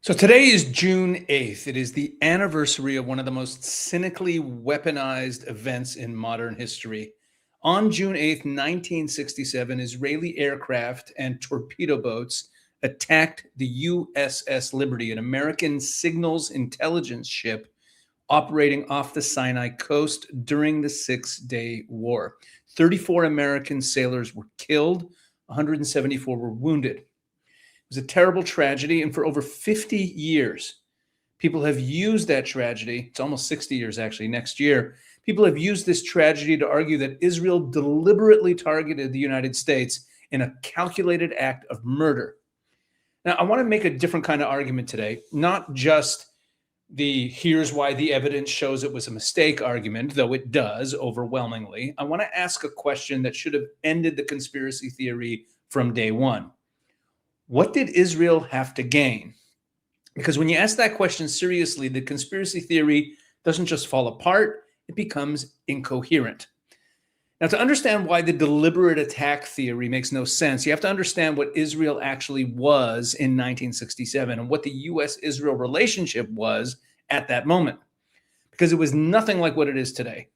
So today is June 8th. It is the anniversary of one of the most cynically weaponized events in modern history. On June 8th, 1967, Israeli aircraft and torpedo boats attacked the USS Liberty, an American signals intelligence ship operating off the Sinai coast during the Six-Day War. 34 American sailors were killed, 174 were wounded. It was a terrible tragedy, and for over 50 years, people have used that tragedy. It's almost 60 years, actually, next year. People have used this tragedy to argue that Israel deliberately targeted the United States in a calculated act of murder. Now, I want to make a different kind of argument today, not just the here's why the evidence shows it was a mistake argument, though it does overwhelmingly. I want to ask a question that should have ended the conspiracy theory from day one. What did Israel have to gain? Because when you ask that question seriously, the conspiracy theory doesn't just fall apart, it becomes incoherent. Now, to understand why the deliberate attack theory makes no sense, you have to understand what Israel actually was in 1967 and what the U.S.-Israel relationship was at that moment, because it was nothing like what it is today.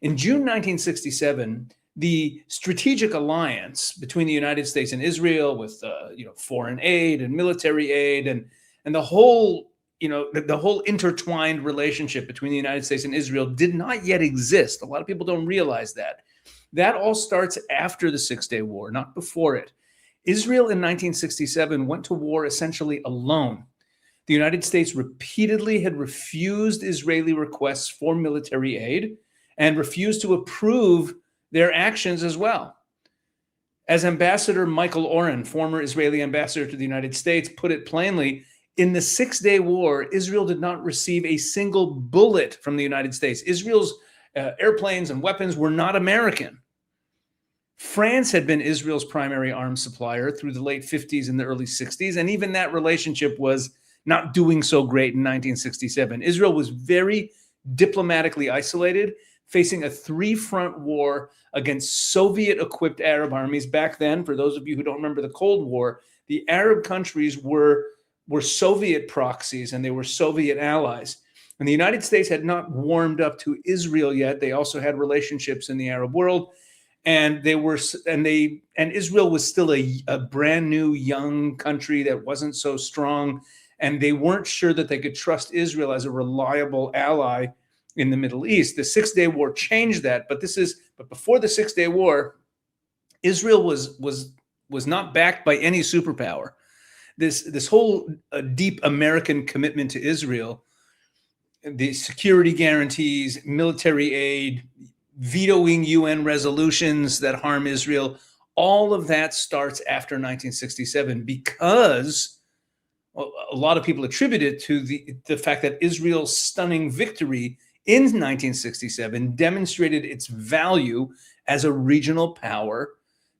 In June 1967, the strategic alliance between the United States and Israel with foreign aid and military aid and the whole the whole intertwined relationship between the United States and Israel did not yet exist. A lot of people don't realize that. That all starts after the Six-Day War, not before it. Israel in 1967 went to war essentially alone. The United States repeatedly had refused Israeli requests for military aid and refused to approve their actions as well. As Ambassador Michael Oren, former Israeli ambassador to the United States, put it plainly, in the Six-Day War, Israel did not receive a single bullet from the United States. Israel's airplanes and weapons were not American. France had been Israel's primary arms supplier through the late 50s and the early 60s, and even that relationship was not doing so great in 1967. Israel was very diplomatically isolated, facing a three-front war against Soviet-equipped Arab armies. Back then, for those of you who don't remember the Cold War, the Arab countries were Soviet proxies and they were Soviet allies. And the United States had not warmed up to Israel yet. They also had relationships in the Arab world, and Israel was still a brand new young country that wasn't so strong, and they weren't sure that they could trust Israel as a reliable ally in the Middle East. The Six-Day War changed that, but before the Six-Day War, Israel was not backed by any superpower. This whole deep American commitment to Israel, the security guarantees, military aid, vetoing UN resolutions that harm Israel, all of that starts after 1967 because a lot of people attribute it to the fact that Israel's stunning victory in 1967 demonstrated its value as a regional power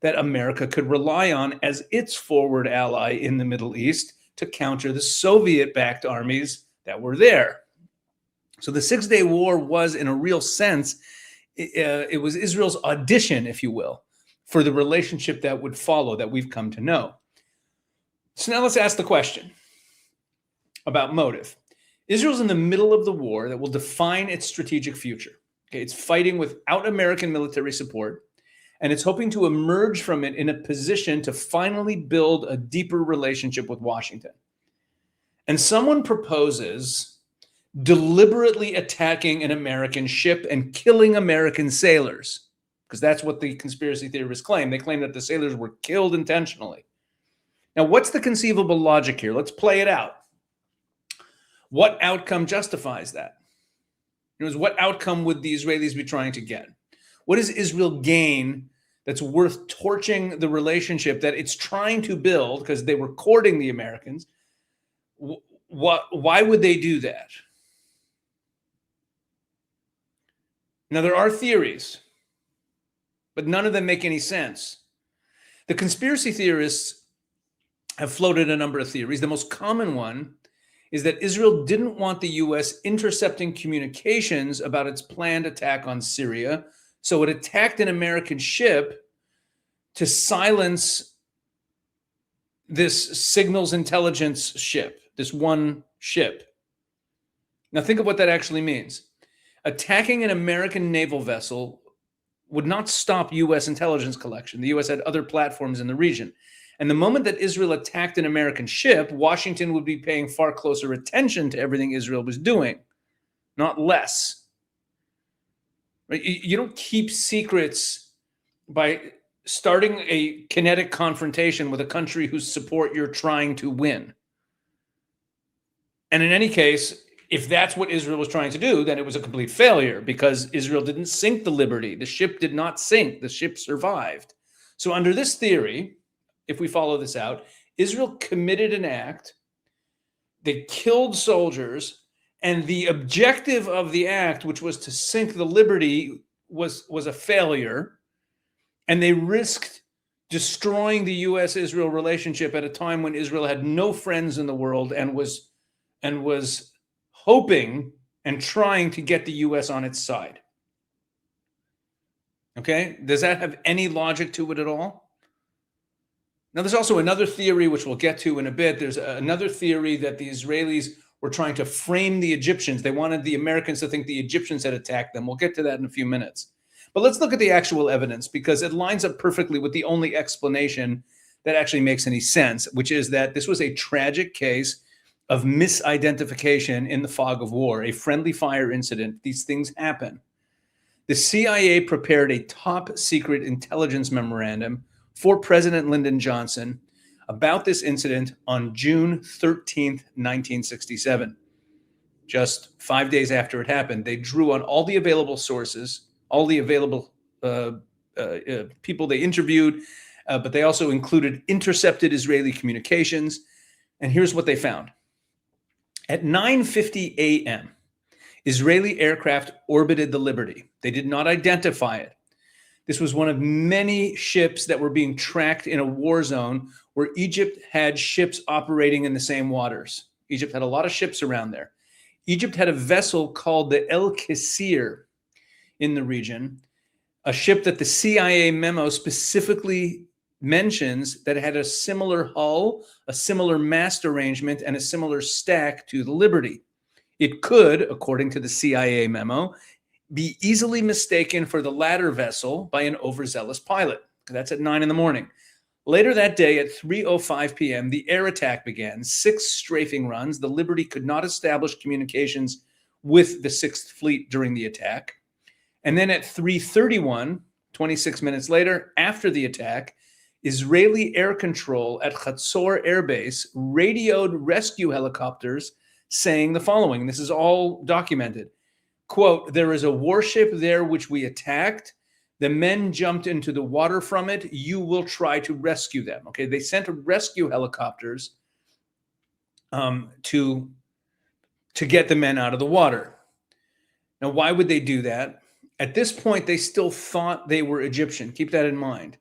that America could rely on as its forward ally in the Middle East to counter the Soviet-backed armies that were there. So the Six-Day War was, in a real sense, it was Israel's audition, if you will, for the relationship that would follow that we've come to know. So now let's ask the question about motive. Israel's in the middle of the war that will define its strategic future. Okay, it's fighting without American military support, and it's hoping to emerge from it in a position to finally build a deeper relationship with Washington. And someone proposes deliberately attacking an American ship and killing American sailors, because that's what the conspiracy theorists claim. They claim that the sailors were killed intentionally. Now, what's the conceivable logic here? Let's play it out. What outcome justifies that? What outcome would the Israelis be trying to get? What does Israel gain that's worth torching the relationship that it's trying to build because they were courting the Americans? Why would they do that? Now, there are theories, but none of them make any sense. The conspiracy theorists have floated a number of theories. The most common one is that Israel didn't want the U.S. intercepting communications about its planned attack on Syria, so it attacked an American ship to silence this signals intelligence ship this one ship. Now think of what that actually means. Attacking an American naval vessel would not stop U.S. intelligence collection. The U.S. had other platforms in the region. And the moment that Israel attacked an American ship, Washington would be paying far closer attention to everything Israel was doing, not less. Right? You don't keep secrets by starting a kinetic confrontation with a country whose support you're trying to win. And in any case, if that's what Israel was trying to do, then it was a complete failure because Israel didn't sink the Liberty. The ship did not sink. The ship survived. So under this theory, if we follow this out, Israel committed an act. They killed soldiers, and the objective of the act, which was to sink the Liberty, was a failure. And they risked destroying the U.S.-Israel relationship at a time when Israel had no friends in the world and was hoping and trying to get the U.S. on its side. Okay? Does that have any logic to it at all? Now, there's also another theory, which we'll get to in a bit. There's another theory that the Israelis were trying to frame the Egyptians. They wanted the Americans to think the Egyptians had attacked them. We'll get to that in a few minutes. But let's look at the actual evidence because it lines up perfectly with the only explanation that actually makes any sense, which is that this was a tragic case of misidentification in the fog of war, a friendly fire incident. These things happen. The CIA prepared a top secret intelligence memorandum for President Lyndon Johnson about this incident on June 13th, 1967. Just 5 days after it happened, they drew on all the available sources, all the available people they interviewed, but they also included intercepted Israeli communications. And here's what they found. At 9:50 a.m., Israeli aircraft orbited the Liberty. They did not identify it. This was one of many ships that were being tracked in a war zone where Egypt had ships operating in the same waters. Egypt had a lot of ships around there. Egypt had a vessel called the El Qasir in the region, a ship that the CIA memo specifically mentions that it had a similar hull, a similar mast arrangement, and a similar stack to the Liberty. It could, according to the CIA memo, be easily mistaken for the latter vessel by an overzealous pilot. That's at 9 in the morning. Later that day at 3:05 p.m., the air attack began. 6 strafing runs. The Liberty could not establish communications with the 6th Fleet during the attack. And then at 3:31, 26 minutes later, after the attack, Israeli air control at Chatzor Air Base radioed rescue helicopters saying the following. This is all documented. Quote, "There is a warship there which we attacked. The men jumped into the water from it. You will try to rescue them." Okay, they sent rescue helicopters to get the men out of the water. Now, why would they do that? At this point, they still thought they were Egyptian. Keep that in mind.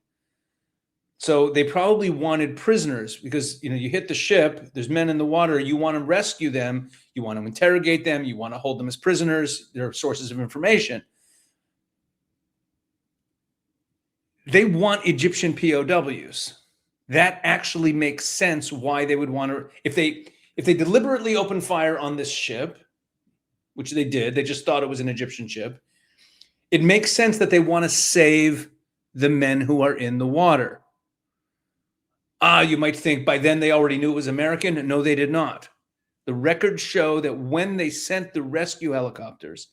So they probably wanted prisoners because, you hit the ship, there's men in the water, you want to rescue them, you want to interrogate them, you want to hold them as prisoners, they're sources of information. They want Egyptian POWs. That actually makes sense why they would want to, if they deliberately open fire on this ship, which they did, they just thought it was an Egyptian ship, it makes sense that they want to save the men who are in the water. You might think by then they already knew it was American. No, they did not. The records show that when they sent the rescue helicopters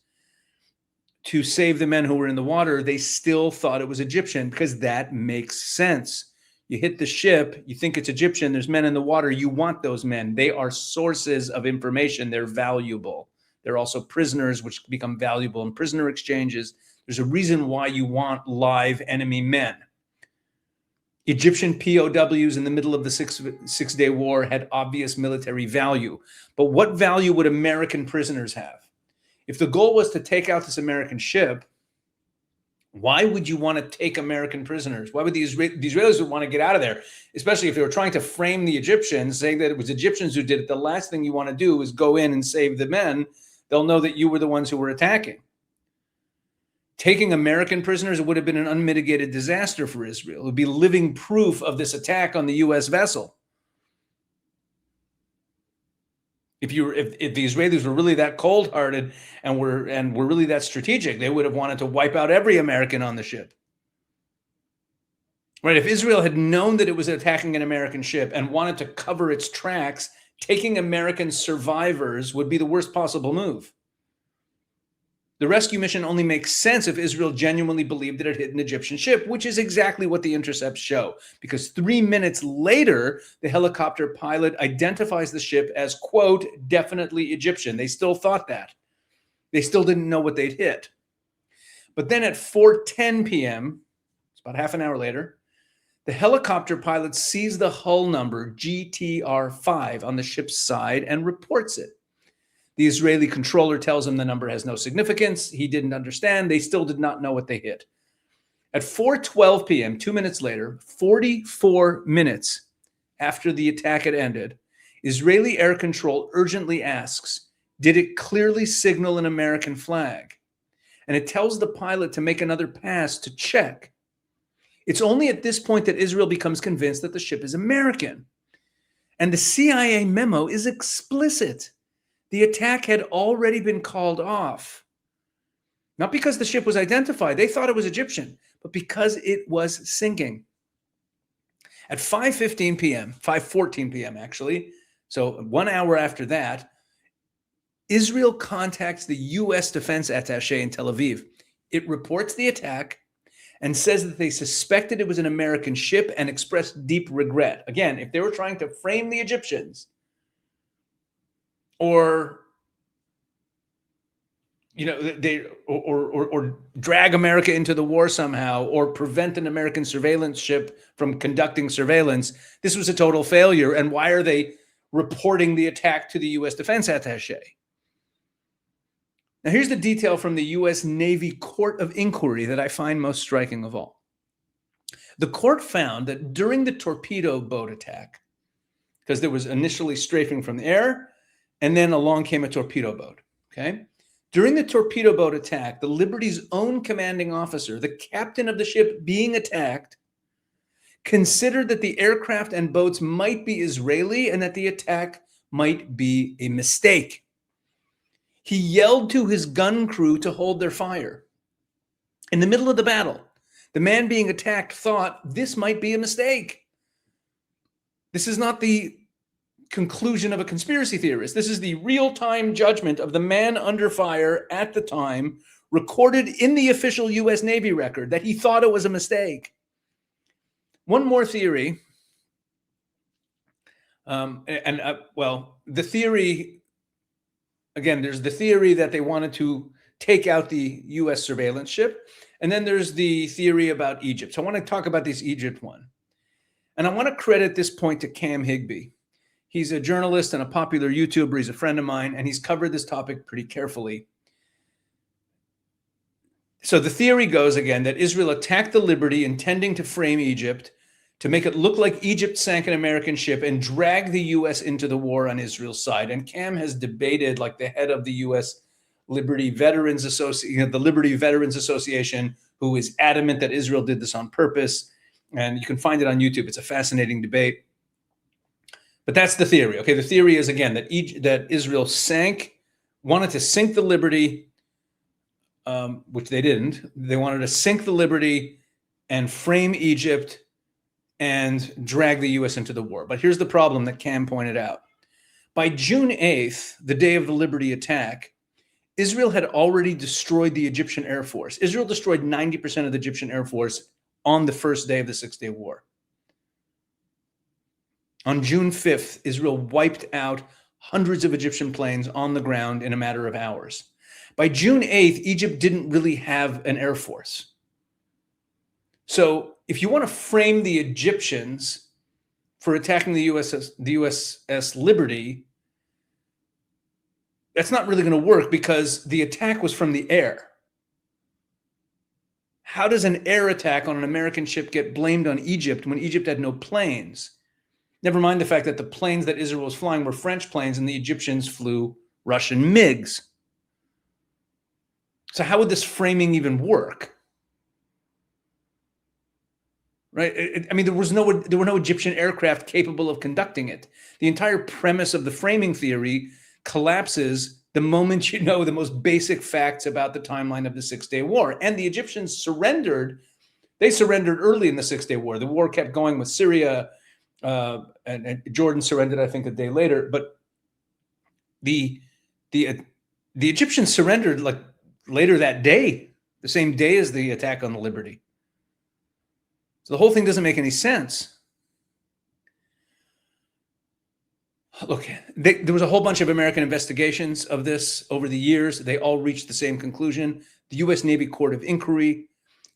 to save the men who were in the water, they still thought it was Egyptian because that makes sense. You hit the ship, you think it's Egyptian, there's men in the water, you want those men. They are sources of information. They're valuable. They're also prisoners, which become valuable in prisoner exchanges. There's a reason why you want live enemy men. Egyptian POWs in the middle of the Six-Day War had obvious military value. But what value would American prisoners have? If the goal was to take out this American ship, why would you want to take American prisoners? Why would the Israelis would want to get out of there? Especially if they were trying to frame the Egyptians, saying that it was Egyptians who did it. The last thing you want to do is go in and save the men. They'll know that you were the ones who were attacking. Taking American prisoners would have been an unmitigated disaster for Israel. It would be living proof of this attack on the U.S. vessel. If the Israelis were really that cold-hearted and were really that strategic, they would have wanted to wipe out every American on the ship. Right? If Israel had known that it was attacking an American ship and wanted to cover its tracks, taking American survivors would be the worst possible move. The rescue mission only makes sense if Israel genuinely believed that it hit an Egyptian ship, which is exactly what the intercepts show. Because 3 minutes later, the helicopter pilot identifies the ship as, quote, definitely Egyptian. They still thought that. They still didn't know what they'd hit. But then at 4:10 p.m., it's about half an hour later, the helicopter pilot sees the hull number GTR-5 on the ship's side and reports it. The Israeli controller tells him the number has no significance. He didn't understand. They still did not know what they hit. At 4:12 p.m., 2 minutes later, 44 minutes after the attack had ended, Israeli Air Control urgently asks, did it clearly signal an American flag? And it tells the pilot to make another pass to check. It's only at this point that Israel becomes convinced that the ship is American. And the CIA memo is explicit. The attack had already been called off. Not because the ship was identified. They thought it was Egyptian, but because it was sinking. At 5:15 p.m., 5:14 p.m. actually, so 1 hour after that, Israel contacts the U.S. Defense Attaché in Tel Aviv. It reports the attack and says that they suspected it was an American ship and expressed deep regret. Again, if they were trying to frame the Egyptians or or drag America into the war somehow or prevent an American surveillance ship from conducting surveillance, this was a total failure. And why are they reporting the attack to the U.S. Defense Attaché? Now, here's the detail from the U.S. Navy Court of Inquiry that I find most striking of all. The court found that during the torpedo boat attack, because there was initially strafing from the air, and then along came a torpedo boat, okay? During the torpedo boat attack, the Liberty's own commanding officer, the captain of the ship being attacked, considered that the aircraft and boats might be Israeli and that the attack might be a mistake. He yelled to his gun crew to hold their fire. In the middle of the battle, the man being attacked thought this might be a mistake. This is not the conclusion of a conspiracy theorist. This is the real-time judgment of the man under fire at the time, recorded in the official U.S. Navy record, that he thought it was a mistake. One more theory, the theory, again, there's the theory that they wanted to take out the U.S. surveillance ship, and then there's the theory about Egypt. So I want to talk about this Egypt one. And I want to credit this point to Cam Higbee. He's a journalist and a popular YouTuber. He's a friend of mine, and he's covered this topic pretty carefully. So the theory goes, again, that Israel attacked the Liberty intending to frame Egypt, to make it look like Egypt sank an American ship and drag the U.S. into the war on Israel's side. And Cam has debated, like the head of the U.S. Liberty Veterans Association, the Liberty Veterans Association, who is adamant that Israel did this on purpose. And you can find it on YouTube. It's a fascinating debate. But that's the theory. Okay, the theory is, again, that Israel wanted to sink the Liberty, which they didn't. They wanted to sink the Liberty and frame Egypt and drag the U.S. into the war. But here's the problem that Cam pointed out. By June 8th, the day of the Liberty attack, Israel had already destroyed the Egyptian Air Force. Israel destroyed 90% of the Egyptian Air Force on the first day of the Six-Day War. On June 5th, Israel wiped out hundreds of Egyptian planes on the ground in a matter of hours. By June 8th, Egypt didn't really have an air force. So if you want to frame the Egyptians for attacking the USS Liberty, that's not really going to work because the attack was from the air. How does an air attack on an American ship get blamed on Egypt when Egypt had no planes? Never mind the fact that the planes that Israel was flying were French planes and the Egyptians flew Russian MiGs. So how would this framing even work? Right? I mean, there were no Egyptian aircraft capable of conducting it. The entire premise of the framing theory collapses the moment you know the most basic facts about the timeline of the Six-Day War. And the Egyptians surrendered. They surrendered early in the Six-Day War. The war kept going with Syria, and Jordan surrendered, I think, a day later. But the Egyptians surrendered like later that day, the same day as the attack on the Liberty. So the whole thing doesn't make any sense. Look, there was a whole bunch of American investigations of this over the years. They all reached the same conclusion. The U.S. Navy Court of Inquiry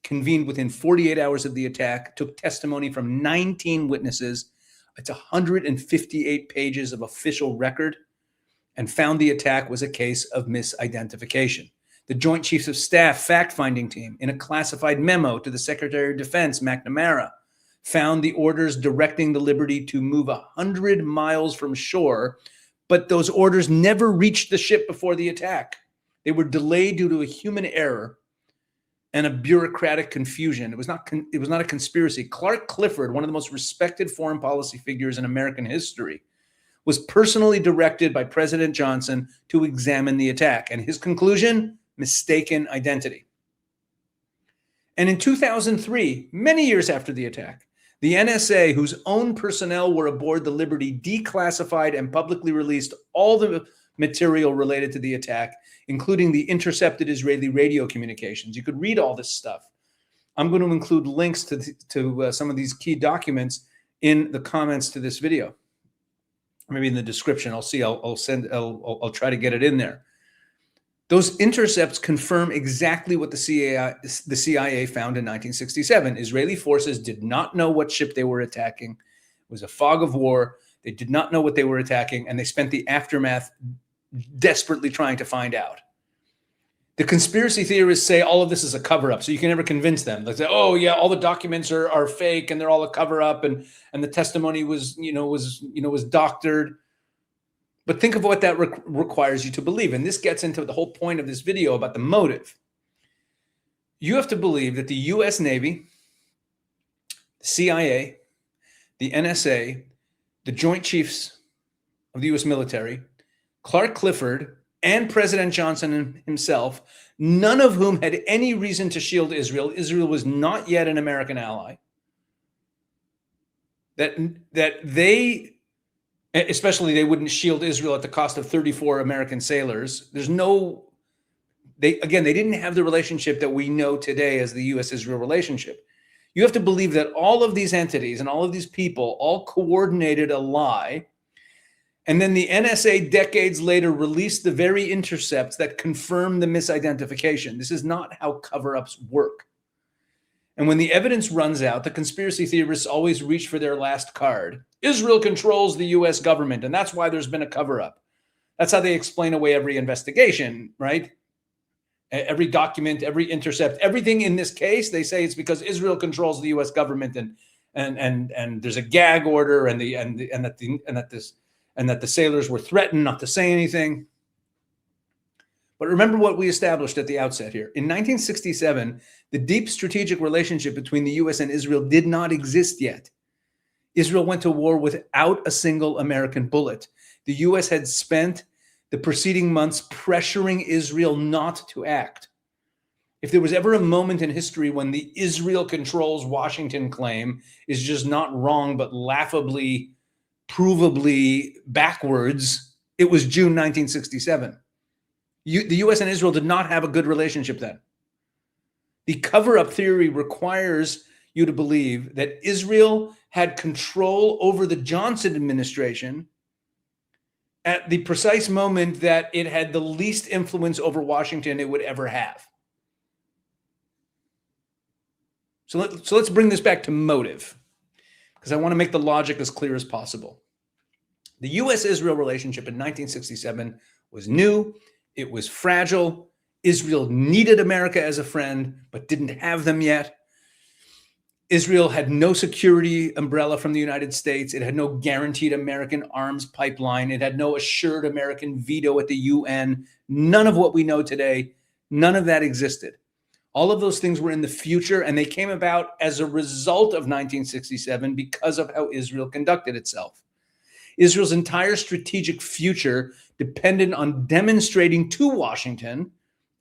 convened within 48 hours of the attack, took testimony from 19 witnesses. It's 158 pages of official record, and found the attack was a case of misidentification. The Joint Chiefs of Staff fact-finding team, in a classified memo to the Secretary of Defense, McNamara, found the orders directing the Liberty to move 100 miles from shore, but those orders never reached the ship before the attack. They were delayed due to a human error and a bureaucratic confusion. It was not a conspiracy. Clifford, one of the most respected foreign policy figures in American history, was personally directed by President Johnson to examine the attack. And his conclusion, mistaken identity. And in 2003, many years after the attack, the NSA, whose own personnel were aboard the Liberty, declassified and publicly released all the material related to the attack, including the intercepted Israeli radio communications. You could read all this stuff. I'm going to include links to some of these key documents in the comments to this video. Maybe in the description. I'll see. I'll try to get it in there. Those intercepts confirm exactly what the CIA found in 1967. Israeli forces did not know what ship they were attacking. It was a fog of war. They did not know what they were attacking, and they spent the aftermath desperately trying to find out. The conspiracy theorists say all of this is a cover-up, so you can never convince them. They say, "Oh yeah, all the documents are fake, and they're all a cover-up, and the testimony was doctored." But think of what that requires you to believe. And this gets into the whole point of this video about the motive. You have to believe that the U.S. Navy, the CIA, the NSA, the Joint Chiefs of the U.S. military, Clifford, and President Johnson himself, none of whom had any reason to shield Israel. Israel was not yet an American ally. That they... Especially, they wouldn't shield Israel at the cost of 34 American sailors. They didn't have the relationship that we know today as the U.S.-Israel relationship. You have to believe that all of these entities and all of these people all coordinated a lie. And then the NSA decades later released the very intercepts that confirm the misidentification. This is not how cover-ups work. And when the evidence runs out, the conspiracy theorists always reach for their last card. Israel controls the U.S. government, and that's why there's been a cover-up. That's how they explain away every investigation, right? Every document, every intercept, everything in this case, they say it's because Israel controls the U.S. government, and there's a gag order, and that the sailors were threatened not to say anything. But remember what we established at the outset here. In 1967, the deep strategic relationship between the U.S. and Israel did not exist yet. Israel went to war without a single American bullet. The U.S. had spent the preceding months pressuring Israel not to act. If there was ever a moment in history when the Israel controls Washington claim is just not wrong, but laughably, provably backwards, it was June 1967. The U.S. and Israel did not have a good relationship then. The cover-up theory requires you to believe that Israel had control over the Johnson administration at the precise moment that it had the least influence over Washington it would ever have. So let's bring this back to motive, because I want to make the logic as clear as possible. The U.S.-Israel relationship in 1967 was new. It was fragile. Israel needed America as a friend, but didn't have them yet. Israel had no security umbrella from the United States. It had no guaranteed American arms pipeline. It had no assured American veto at the UN. None of what we know today, none of that existed. All of those things were in the future, and they came about as a result of 1967 because of how Israel conducted itself. Israel's entire strategic future depended on demonstrating to Washington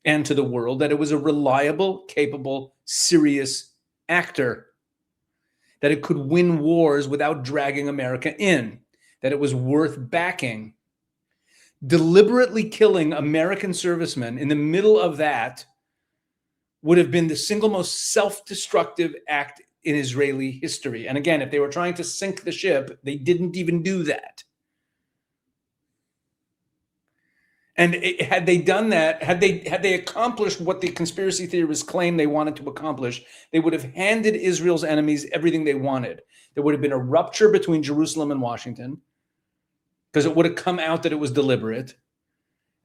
and to the world that it was a reliable, capable, serious actor, that it could win wars without dragging America in, that it was worth backing. Deliberately killing American servicemen in the middle of that would have been the single most self-destructive act in Israeli history. And again, if they were trying to sink the ship, they didn't even do that. And had they done that, had they accomplished what the conspiracy theorists claim they wanted to accomplish, they would have handed Israel's enemies everything they wanted. There would have been a rupture between Jerusalem and Washington, because it would have come out that it was deliberate.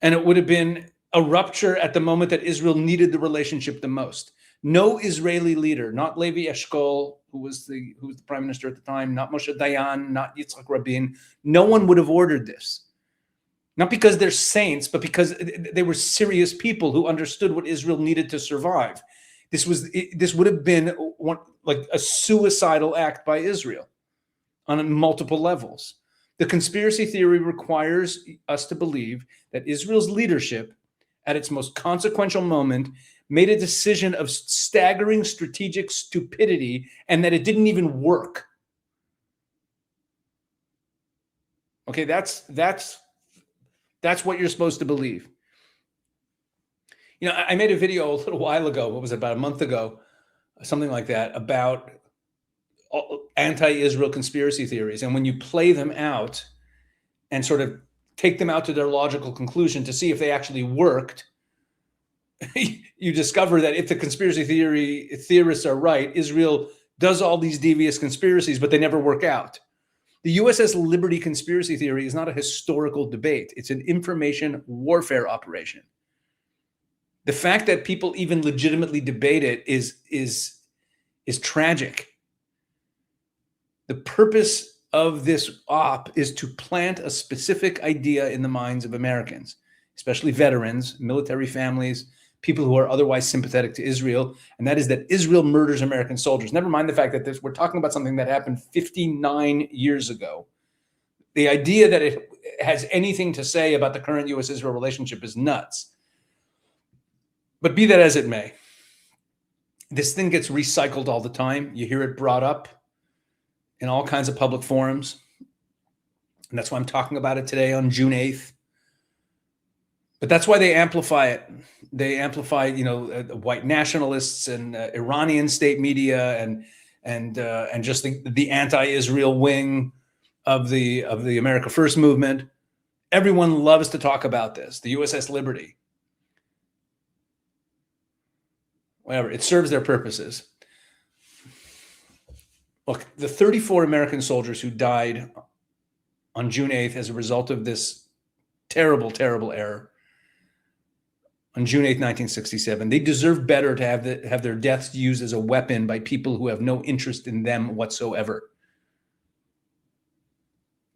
And it would have been a rupture at the moment that Israel needed the relationship the most. No Israeli leader, not Levi Eshkol, who was the prime minister at the time, not Moshe Dayan, not Yitzhak Rabin, no one would have ordered this. Not because they're saints, but because they were serious people who understood what Israel needed to survive. This would have been like a suicidal act by Israel on multiple levels. The conspiracy theory requires us to believe that Israel's leadership, at its most consequential moment, made a decision of staggering strategic stupidity and that it didn't even work. Okay, that's what you're supposed to believe. You know, I made a video a little while ago, what was it, about a month ago, something like that, about anti-Israel conspiracy theories. And when you play them out and sort of take them out to their logical conclusion to see if they actually worked, you discover that if the conspiracy theorists are right, Israel does all these devious conspiracies, but they never work out. The USS Liberty conspiracy theory is not a historical debate. It's an information warfare operation. The fact that people even legitimately debate it is tragic. The purpose of this op is to plant a specific idea in the minds of Americans, especially veterans, military families, people who are otherwise sympathetic to Israel, and that is that Israel murders American soldiers. Never mind the fact that we're talking about something that happened 59 years ago. The idea that it has anything to say about the current U.S.-Israel relationship is nuts. But be that as it may, this thing gets recycled all the time. You hear it brought up in all kinds of public forums. And that's why I'm talking about it today on June 8th. But that's why they amplify it. They amplify, white nationalists and Iranian state media and just the anti-Israel wing of the America First movement. Everyone loves to talk about this. The USS Liberty, whatever, it serves their purposes. Look, the 34 American soldiers who died on June 8th as a result of this terrible, terrible error on June 8th, 1967, they deserve better to have their deaths used as a weapon by people who have no interest in them whatsoever.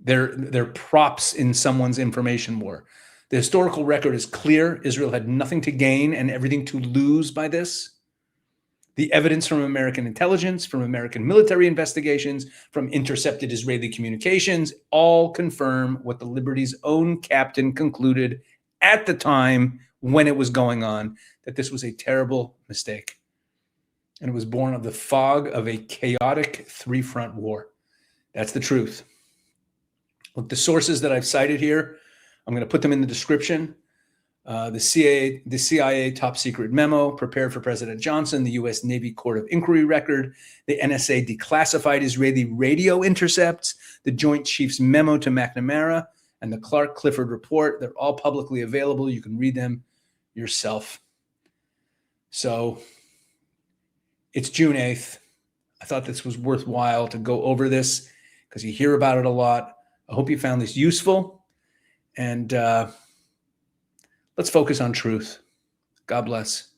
They're props in someone's information war. The historical record is clear. Israel had nothing to gain and everything to lose by this. The evidence from American intelligence, from American military investigations, from intercepted Israeli communications, all confirm what the Liberty's own captain concluded at the time when it was going on, that this was a terrible mistake. And it was born of the fog of a chaotic three-front war. That's the truth. Look, the sources that I've cited here, I'm going to put them in the description. The CIA top secret memo prepared for President Johnson, the U.S. Navy Court of Inquiry record, the NSA-Declassified Israeli radio intercepts, the Joint Chiefs memo to McNamara, and the Clifford report. They're all publicly available. You can read them yourself. So it's June 8th. I thought this was worthwhile to go over this because you hear about it a lot. I hope you found this useful. And let's focus on truth. God bless.